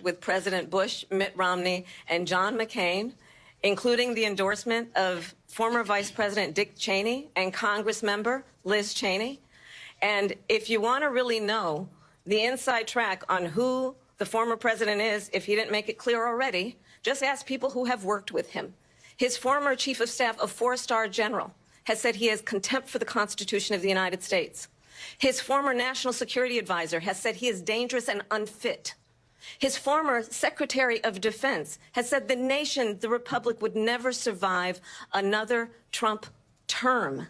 with President Bush, Mitt Romney, and John McCain, including the endorsement of former Vice President Dick Cheney and Congress member Liz Cheney. And if you want to really know the inside track on who the former president is, if he didn't make it clear already, just ask people who have worked with him. His former chief of staff, a four-star general, has said he has contempt for the Constitution of the United States. His former national security advisor has said he is dangerous and unfit. His former Secretary of Defense has said the nation, the republic, would never survive another Trump term.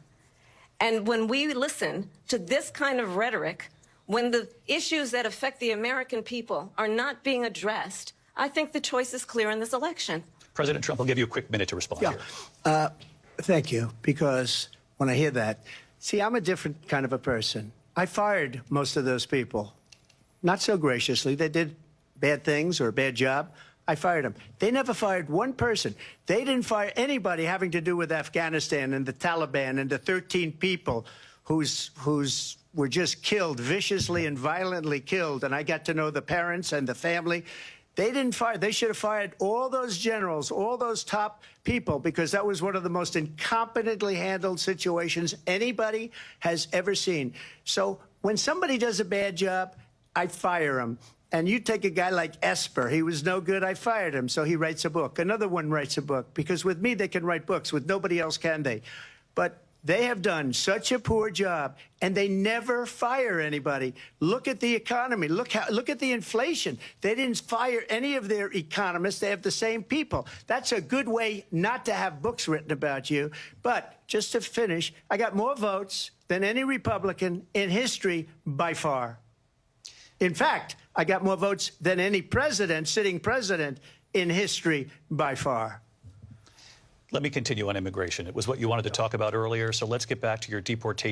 And when we listen to this kind of rhetoric, when the issues that affect the American people are not being addressed, I think the choice is clear in this election. President Trump, I'll give you a quick minute to respond here. Thank you, because when I hear that, see, I'm a different kind of a person. I fired most of those people. Not so graciously. They did bad things or a bad job. I fired them. They never fired one person. They didn't fire anybody having to do with Afghanistan and the Taliban and the 13 people whose were just killed, viciously and violently killed. And I got to know the parents and the family. They didn't fire. They should have fired all those generals, all those top people, because that was one of the most incompetently handled situations anybody has ever seen. So when somebody does a bad job, I fire him. And you take a guy like Esper. He was no good. I fired him. So he writes a book. Another one writes a book. Because with me, they can write books. With nobody else can they? But they have done such a poor job, and they never fire anybody. Look at the economy. Look at the inflation. They didn't fire any of their economists. They have the same people. That's a good way not to have books written about you. But just to finish, I got more votes than any Republican in history by far. In fact, I got more votes than any president, sitting president, in history by far. Let me continue on immigration. It was what you wanted to talk about earlier, so let's get back to your deportation.